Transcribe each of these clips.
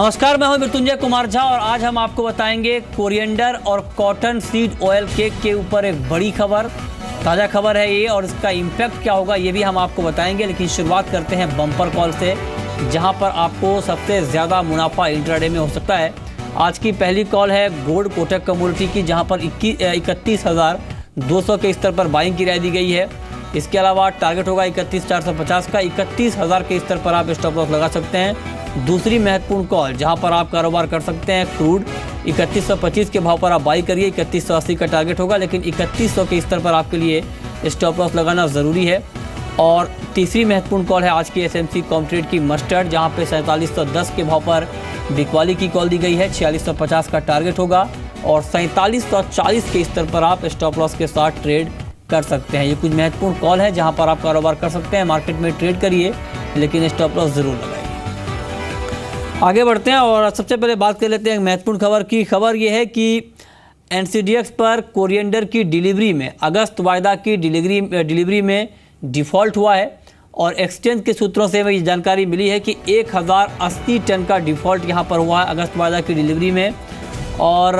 नमस्कार, मैं हूं मृत्युंजय कुमार झा और आज हम आपको बताएंगे कोरिएंडर और कॉटन सीड ऑयल केक के ऊपर एक बड़ी खबर, ताज़ा खबर है ये, और इसका इम्पैक्ट क्या होगा ये भी हम आपको बताएंगे। लेकिन शुरुआत करते हैं बम्पर कॉल से, जहां पर आपको सबसे ज़्यादा मुनाफा इंट्राडे में हो सकता है। आज की पहली कॉल है गोल्ड कोटक कमोडिटी की, जहाँ पर 31,200 के स्तर पर बाइंग की राय दी गई है। इसके अलावा टारगेट होगा 31,450 का। 31,000 के स्तर पर आप स्टॉप लॉस लगा सकते हैं। दूसरी महत्वपूर्ण कॉल जहां पर आप कारोबार कर सकते हैं क्रूड, 3125 के भाव पर आप बाई करिए। 3180 का टारगेट होगा, लेकिन 3100 के स्तर पर आपके लिए स्टॉप लॉस लगाना ज़रूरी है। और तीसरी महत्वपूर्ण कॉल है आज की एसएमसी कॉमट्रेड की मस्टर्ड, जहां पे 4710 के भाव पर बिकवाली की कॉल दी गई है। 4650 का टारगेट होगा और 4740 के स्तर पर आप स्टॉप लॉस के साथ ट्रेड कर सकते हैं। ये कुछ महत्वपूर्ण कॉल है जहां पर आप कारोबार कर सकते हैं। मार्केट में ट्रेड करिए, लेकिन स्टॉप लॉस ज़रूर लगाइए। आगे बढ़ते हैं और सबसे पहले बात कर लेते हैं महत्वपूर्ण खबर की। खबर ये है कि एनसीडीएक्स पर कोरिएंडर की डिलीवरी में, अगस्त वायदा की डिलीवरी में डिफ़ॉल्ट हुआ है। और एक्सचेंज के सूत्रों से ये जानकारी मिली है कि 1080 टन का डिफ़ॉल्ट यहाँ पर हुआ है अगस्त वायदा की डिलीवरी में, और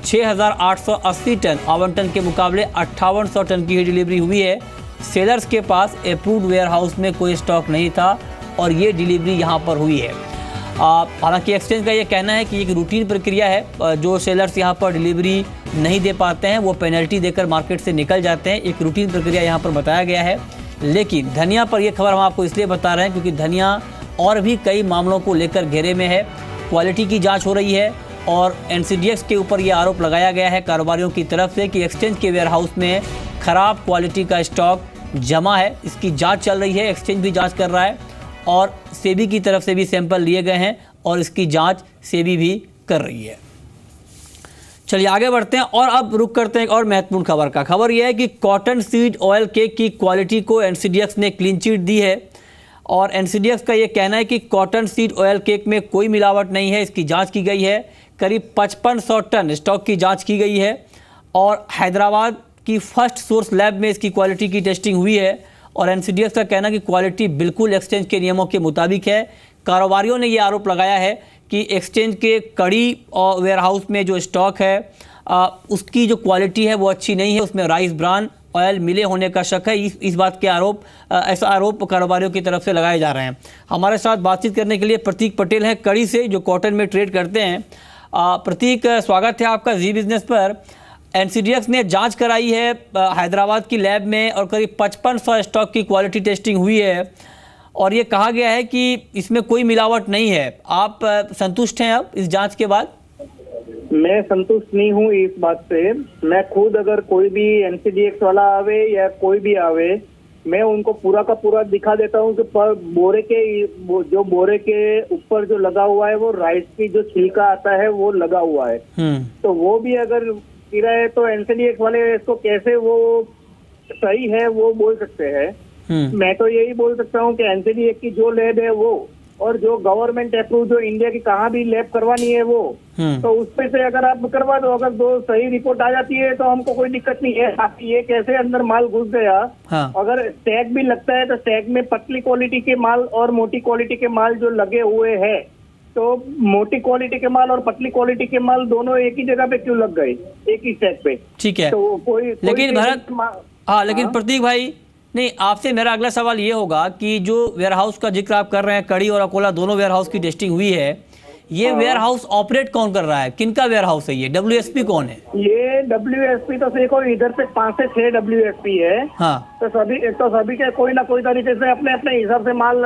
6,880 टन आवंटन के मुकाबले 5800 टन की ही डिलीवरी हुई है। सेलर्स के पास अप्रूव्ड वेयर हाउस में कोई स्टॉक नहीं था और ये डिलीवरी यहाँ पर हुई है। हालांकि एक्सचेंज का ये कहना है कि एक रूटीन प्रक्रिया है। जो सेलर्स यहाँ पर डिलीवरी नहीं दे पाते हैं वो पेनल्टी देकर मार्केट से निकल जाते हैं। एक रूटीन प्रक्रिया यहाँ पर बताया गया है। लेकिन धनिया पर यह खबर हम आपको इसलिए बता रहे हैं क्योंकि धनिया और भी कई मामलों को लेकर घेरे में है। क्वालिटी की जाँच हो रही है और एनसीडीएक्स के ऊपर यह आरोप लगाया गया है कारोबारियों की तरफ से कि एक्सचेंज के वेयर हाउस में ख़राब क्वालिटी का स्टॉक जमा है। इसकी जाँच चल रही है, एक्सचेंज भी जाँच कर रहा है और सेबी की तरफ से भी सैंपल लिए गए हैं और इसकी जांच सेबी भी कर रही है। चलिए आगे बढ़ते हैं और अब रुक करते हैं एक और महत्वपूर्ण खबर का। खबर यह है कि कॉटन सीड ऑयल केक की क्वालिटी को एनसीडीएक्स ने क्लीन चिट दी है। और एनसीडीएक्स का ये कहना है कि कॉटन सीड ऑयल केक में कोई मिलावट नहीं है। इसकी जाँच की गई है। करीब 5500 टन स्टॉक की जाँच की गई है और हैदराबाद की फर्स्ट सोर्स लैब में इसकी क्वालिटी की टेस्टिंग हुई है। और एनसीडीएक्स का कहना है कि क्वालिटी बिल्कुल एक्सचेंज के नियमों के मुताबिक है। कारोबारियों ने ये आरोप लगाया है कि एक्सचेंज के कड़ी और वेयरहाउस में जो स्टॉक है उसकी जो क्वालिटी है वो अच्छी नहीं है। उसमें राइस ब्रान ऑयल मिले होने का शक है। इस बात के ऐसा आरोप कारोबारियों की तरफ से लगाए जा रहे हैं। हमारे साथ बातचीत करने के लिए प्रतीक पटेल हैं कड़ी से, जो कॉटन में ट्रेड करते हैं। प्रतीक, स्वागत है आपका जी बिजनेस पर। एनसीडीएक्स ने जांच कराई है हैदराबाद की लैब में और करीब 5500 स्टॉक की क्वालिटी टेस्टिंग हुई है और ये कहा गया है कि इसमें कोई मिलावट नहीं है। आप संतुष्ट हैं अब इस जांच के बाद? मैं संतुष्ट नहीं हूँ इस बात से। मैं खुद, अगर कोई भी एनसीडीएक्स वाला आवे या कोई भी आवे, मैं उनको पूरा का पूरा दिखा देता हूँ कि बोरे के ऊपर जो लगा हुआ है वो राइस की जो छिलका आता है वो लगा हुआ है। तो वो भी अगर गिरा है तो एनसीडीएक्स वाले इसको कैसे वो सही है वो बोल सकते हैं। मैं तो यही बोल सकता हूँ कि एनसीडीएक्स की जो लैब है वो, और जो गवर्नमेंट अप्रूव जो इंडिया की कहाँ भी लैब करवानी है वो, तो उसमें से अगर आप करवा दो, अगर दो सही रिपोर्ट आ जाती है तो हमको कोई दिक्कत नहीं है। बाकी ये कैसे अंदर माल घुस गया, अगर टैग भी लगता है तो टैग में पतली क्वालिटी के माल और मोटी क्वालिटी के माल जो लगे हुए हैं, तो मोटी क्वालिटी के माल और पतली क्वालिटी के माल दोनों एक ही जगह पे क्यों लग गए, एक ही टैग पे? ठीक है, तो लेकिन भरत, लेकिन प्रतीक भाई, नहीं, आपसे मेरा अगला सवाल ये होगा कि जो वेयरहाउस का जिक्र आप कर रहे हैं, कड़ी और अकोला दोनों वेयरहाउस की टेस्टिंग हुई है, ये वेयरहाउस ऑपरेट कौन कर रहा है? किनका वेयरहाउस है ये? डब्ल्यूएसपी कौन है? ये डब्ल्यूएसपी तो देखो इधर से 5 से 6 डब्ल्यूएसपी है। हाँ। तो सभी के कोई ना कोई तरीके से अपने अपने हिसाब से माल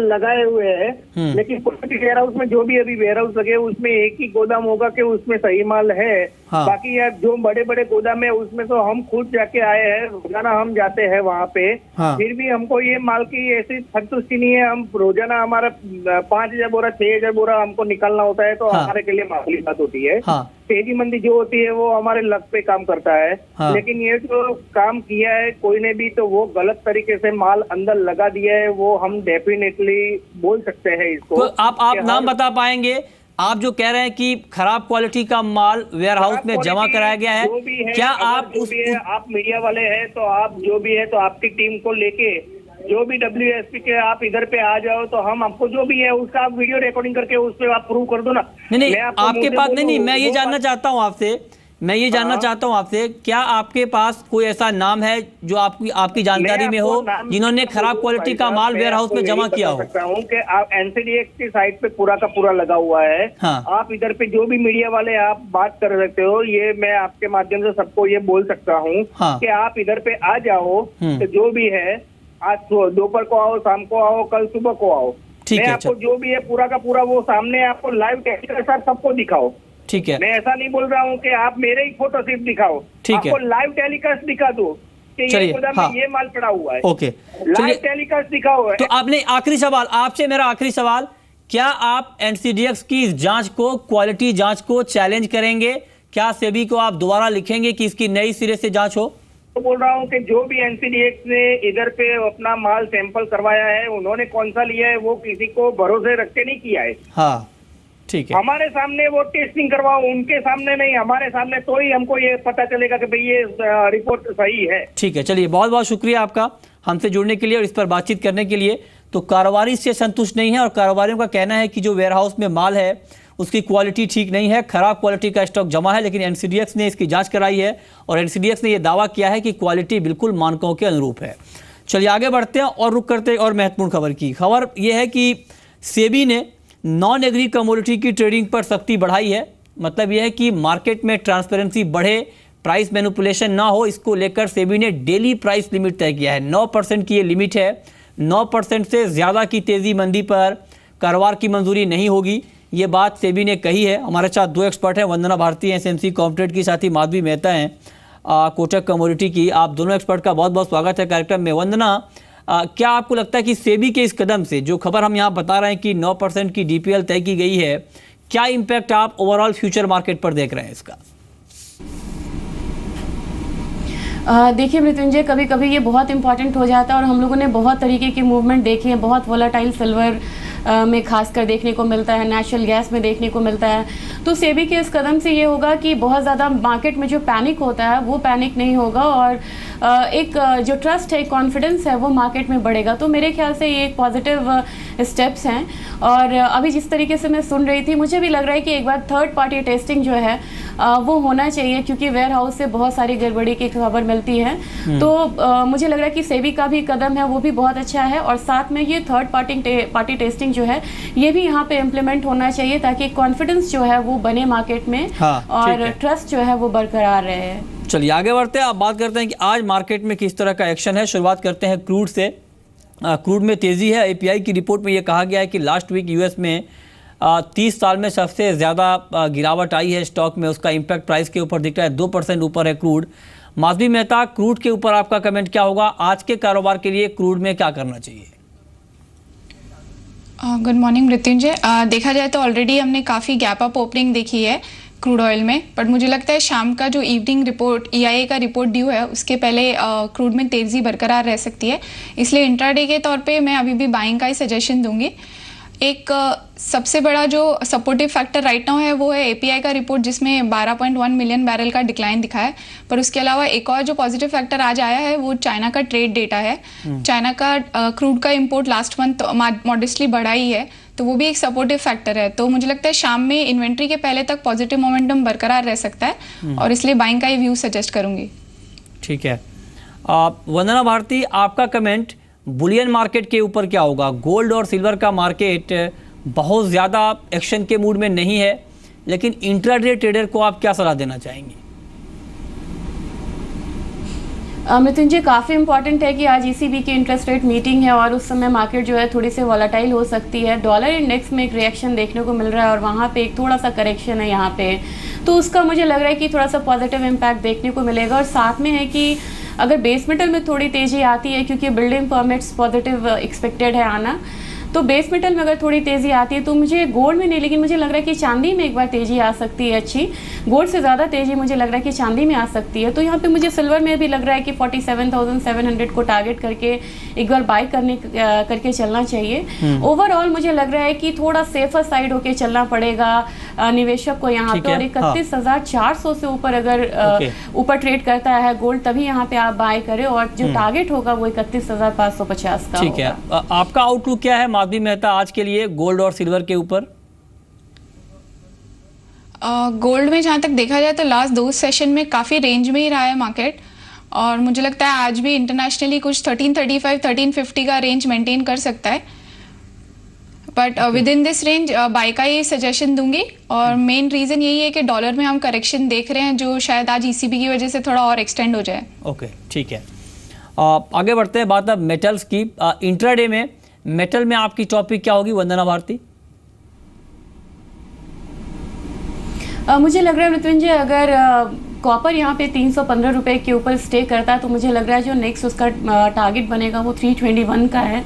लगाए हुए हैं। लेकिन वेयर हाउस में जो भी अभी वेयर हाउस लगे उसमें एक ही गोदाम होगा कि उसमें सही माल है। हाँ। बाकी यार जो बड़े बड़े गोदाम है उसमें तो हम खुद जाके आए हैं, रोजाना हम जाते हैं वहाँ पे। हाँ। फिर भी हमको ये माल की ऐसी संतुष्टि नहीं है। हम रोजाना हमारा 5000 बोरा 6000 बोरा हमको निकालना होता है, तो हमारे के लिए मामूली बात होती है। तेजी मंदी जो होती है वो हमारे लक पे काम करता है। लेकिन ये जो काम किया है कोई ने भी, तो वो गलत तरीके से माल अंदर लगा दिया है, वो हम डेफिनेटली बोल सकते हैं इसको। तो आप नाम बता पाएंगे? आप जो कह रहे हैं कि खराब क्वालिटी का माल वेयर हाउस में जमा कराया गया है, क्या आप आप मीडिया वाले हैं तो आप जो भी है तो आपकी टीम को लेके जो भी WSP के आप इधर पे आ जाओ तो हम आपको जो भी है उसका आप वीडियो रिकॉर्डिंग करके उस पे आप प्रूव कर दो ना। नहीं, मैं आपको आपके मुझे पास बोलूं, नहीं, मैं ये वो जानना बात- चाहता हूँ आपसे, मैं ये जानना चाहता हूँ आपसे, क्या आपके पास कोई ऐसा नाम है जो आपकी जानकारी में हो, जिन्होंने खराब क्वालिटी का माल वेयर हाउस में जमा किया हो? सकता हूँ कि आप NCDX की साइट पे पूरा का पूरा लगा हुआ है। हाँ। आप इधर पे जो भी मीडिया वाले आप बात कर सकते हो, ये मैं आपके माध्यम से सबको ये बोल सकता हूँ हाँ। कि आप इधर पे आ जाओ, तो जो भी है आज दोपहर को आओ, शाम को आओ, कल सुबह को आओ, ठीक मैं है, आपको जो भी है पूरा का पूरा वो सामने आपको लाइव टेक्निकल साथ सबको दिखाओ। ठीक है, मैं ऐसा नहीं बोल रहा हूँ कि आप मेरे ही फोटो सिर्फ दिखाओ, ठीक है। आपको लाइव टेलीकास्ट दिखा दो कि चलिए, ये गोदाम हाँ। में ये माल पड़ा हुआ है। ओके, लाइव चलिए। टेलीकास्ट दिखाओ। तो आपने आखिरी सवाल आपसे, मेरा आखिरी सवाल, क्या आप NCDX की इस जांच को, क्वालिटी जांच को चैलेंज करेंगे? क्या सेबी को आप दोबारा लिखेंगे कि इसकी नई सिरे से जांच हो? तो बोल रहा हूँ कि जो भी NCDX ने इधर पे अपना माल सैंपल करवाया है, उन्होंने कौन सा लिया है वो किसी को भरोसे रख के नहीं किया है। हाँ, ठीक है। हमारे सामने वो टेस्टिंग करवाओ, उनके सामने नहीं, हमारे सामने, तो ही हमको ये पता चलेगा कि भाई ये रिपोर्ट सही है। ठीक है, चलिए, बहुत बहुत शुक्रिया आपका हमसे जुड़ने के लिए और इस पर बातचीत करने के लिए। तो कारोबारी से संतुष्ट नहीं है और कारोबारियों का कहना है कि जो वेयरहाउस में माल है उसकी क्वालिटी ठीक नहीं है, खराब क्वालिटी का स्टॉक जमा है, लेकिन NCDX ने इसकी जांच कराई है और NCDX ने यह दावा किया है कि क्वालिटी बिल्कुल मानकों के अनुरूप है। चलिए आगे बढ़ते हैं और रुक करते हैं और महत्वपूर्ण खबर की। खबर यह है कि सेबी ने नॉन एग्री कमोडिटी की ट्रेडिंग पर सख्ती बढ़ाई है। मतलब यह है कि मार्केट में ट्रांसपेरेंसी बढ़े, प्राइस मैनिपुलेशन ना हो, इसको लेकर सेबी ने डेली प्राइस लिमिट तय किया है। 9% की ये लिमिट है। 9% से ज़्यादा की तेज़ी मंदी पर कारोबार की मंजूरी नहीं होगी, ये बात सेबी ने कही है। हमारे साथ दो एक्सपर्ट हैं, वंदना भारती SMC कॉर्पोरेट की, साथ ही माधवी मेहता हैं कोटक कमोडिटी की। आप दोनों एक्सपर्ट का बहुत बहुत स्वागत है कार्यक्रम में। वंदना, क्या आपको लगता है कि सेबी के इस कदम से, जो खबर हम यहाँ बता रहे हैं कि 9% की DPL तय की गई है, क्या इम्पैक्ट आप ओवरऑल फ्यूचर मार्केट पर देख रहे हैं इसका? देखिए मृत्युंजय, कभी कभी ये बहुत इंपॉर्टेंट हो जाता है और हम लोगों ने बहुत तरीके की मूवमेंट देखी है। बहुत वोलाटाइल सिल्वर में खासकर देखने को मिलता है, नेचुरल गैस में देखने को मिलता है। तो सेबी के इस कदम से ये होगा कि बहुत ज़्यादा मार्केट में जो पैनिक होता है वो पैनिक नहीं होगा और एक जो ट्रस्ट है, कॉन्फिडेंस है, वो मार्केट में बढ़ेगा। तो मेरे ख्याल से ये एक पॉजिटिव स्टेप्स हैं। और अभी जिस तरीके से मैं सुन रही थी, मुझे भी लग रहा है कि एक बार थर्ड पार्टी टेस्टिंग जो है वो होना चाहिए, क्योंकि वेयर हाउस से बहुत सारी गड़बड़ी की खबर मिलती है। तो मुझे लग रहा है कि सेबी का भी कदम है वो भी बहुत अच्छा है और साथ में ये थर्ड पार्टी टेस्टिंग जो है ये भी यहाँ पे इम्प्लीमेंट होना चाहिए, ताकि कॉन्फिडेंस जो है वो बने मार्केट में। हाँ, और ट्रस्ट जो है वो बरकरार रहे। चलिए आगे बढ़ते हैं। अब बात करते हैं कि आज मार्केट में किस तरह का एक्शन है। शुरुआत करते हैं क्रूड से। क्रूड में तेज़ी है। API की रिपोर्ट में ये कहा गया है कि लास्ट वीक US में 30 साल में सबसे ज़्यादा गिरावट आई है स्टॉक में। उसका इम्पैक्ट प्राइस के ऊपर दिख रहा है, 2% ऊपर है क्रूड। माधवी मेहता, क्रूड के ऊपर आपका कमेंट क्या होगा? आज के कारोबार के लिए क्रूड में क्या करना चाहिए? Good morning Mrityunjay. देखा जाए तो ऑलरेडी हमने काफ़ी गैप अप ओपनिंग देखी है क्रूड ऑयल में, बट मुझे लगता है शाम का जो इवनिंग रिपोर्ट EIA का रिपोर्ट ड्यू है उसके पहले क्रूड में तेज़ी बरकरार रह सकती है। इसलिए इंट्राडे के तौर पे मैं अभी भी बाइंग का ही सजेशन दूंगी। एक सबसे बड़ा जो सपोर्टिव फैक्टर राइट नाउ है वो है API का रिपोर्ट, जिसमें 12.1 मिलियन बैरल का डिक्लाइन दिखा है। पर उसके अलावा एक और जो पॉजिटिव फैक्टर आज आया है वो चाइना का ट्रेड डेटा है। चाइना का क्रूड का इंपोर्ट लास्ट मंथ मॉडेस्टली बढ़ा ही है, तो वो भी एक सपोर्टिव फैक्टर है। तो मुझे लगता है शाम में इन्वेंट्री के पहले तक पॉजिटिव मोमेंटम बरकरार रह सकता है और इसलिए बाइंग का ही व्यू सजेस्ट करूंगी। ठीक है। वंदना भारती, आपका कमेंट बुलियन मार्केट के ऊपर क्या होगा? गोल्ड और सिल्वर का मार्केट बहुत ज़्यादा एक्शन के मूड में नहीं है, लेकिन इंट्राडे ट्रेडर को आप क्या सलाह देना चाहेंगे? मृत्युंजय, काफ़ी इंपॉर्टेंट है कि आज ECB की इंटरेस्ट रेट मीटिंग है और उस समय मार्केट जो है थोड़ी सी वॉलेटाइल हो सकती है। डॉलर इंडेक्स में एक रिएक्शन देखने को मिल रहा है और वहाँ पे एक थोड़ा सा करेक्शन है यहाँ पे, तो उसका मुझे लग रहा है कि थोड़ा सा पॉजिटिव इम्पैक्ट देखने को मिलेगा। और साथ में है कि अगर बेस मेटल में थोड़ी तेज़ी आती है, क्योंकि बिल्डिंग परमिट्स पॉजिटिव एक्सपेक्टेड है आना, तो बेस मेटल में अगर थोड़ी तेजी आती है तो मुझे गोल्ड में नहीं, लेकिन मुझे लग रहा है कि चांदी में एक बार तेजी आ सकती है अच्छी। गोल्ड से ज़्यादा तेजी मुझे लग रहा है कि चांदी में आ सकती है। तो यहाँ पे मुझे सिल्वर में भी लग रहा है कि 47,700 को टारगेट करके एक बार बाय करके चलना चाहिए। ओवरऑल मुझे लग रहा है कि थोड़ा सेफर साइड होके चलना पड़ेगा निवेशक को यहाँ पे। और 31,400 से ऊपर अगर ऊपर ट्रेड करता है गोल्ड, तभी यहाँ पे आप बाय करें, और जो टारगेट होगा वो 31,550 का। ठीक है, आपका आउटलुक क्या है माधवी मेहता आज के लिए गोल्ड और सिल्वर के ऊपर? गोल्ड में जहाँ तक देखा जाए तो लास्ट 2 सेशन में काफ़ी रेंज में ही रहा है मार्केट, और मुझे लगता है आज भी इंटरनेशनली कुछ 1335 1350 का रेंज मेंटेन कर सकता है। But with in this range bye का ही सजेशन दूंगी। और मेन रीज़न यही है कि डॉलर में हम करेक्शन देख रहे हैं जो शायद आज ECB की वजह से थोड़ा और एक्सटेंड हो जाए। ओके, ठीक है। आगे बढ़ते हैं, बात अब मेटल्स की। इंट्राडे में मेटल में आपकी टॉपिक क्या होगी वंदना भारती? मुझे लग रहा है मृत्युंजय, अगर कॉपर यहाँ पे 315 रुपए के ऊपर स्टे करता है तो मुझे लग रहा है जो नेक्स्ट उसका टारगेट बनेगा वो 321 का है।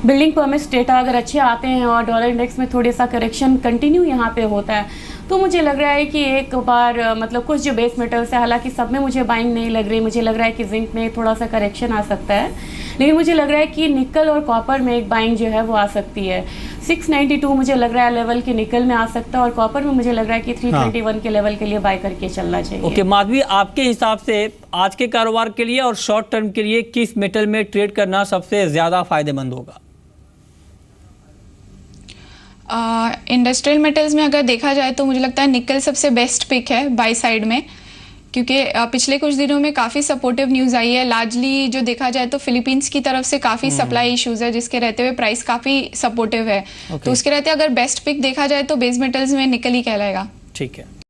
बिल्डिंग परमिट्स डेटा अगर अच्छे आते हैं और डॉलर इंडेक्स में थोड़ा सा करेक्शन कंटिन्यू यहाँ पे होता है तो मुझे लग रहा है कि एक बार मतलब कुछ जो बेस मेटल्स है, हालांकि सब में मुझे बाइंग नहीं लग रही, मुझे लग रहा है कि जिंक में थोड़ा सा करेक्शन आ सकता है, लेकिन मुझे लग रहा है कि निकल और कॉपर में एक बाइंग जो है वो आ सकती है। 692 मुझे लग रहा है लेवल की निकल में आ सकता है, और कॉपर में मुझे लग रहा है कि 321 के लेवल के लिए बाय करके चलना चाहिए। ओके माधवी, आपके हिसाब से आज के कारोबार के लिए और शॉर्ट टर्म के लिए किस मेटल में ट्रेड करना सबसे ज़्यादा फायदेमंद होगा? इंडस्ट्रियल मेटल्स में अगर देखा जाए तो मुझे लगता है निकल सबसे बेस्ट पिक है बाय साइड में, क्योंकि पिछले कुछ दिनों में काफ़ी सपोर्टिव न्यूज़ आई है। लार्जली जो देखा जाए तो फिलीपींस की तरफ से काफ़ी सप्लाई इश्यूज है, जिसके रहते हुए प्राइस काफ़ी सपोर्टिव है। तो उसके रहते अगर बेस्ट पिक देखा जाए तो बेस मेटल्स में निकल ही कहलाएगा। ठीक है।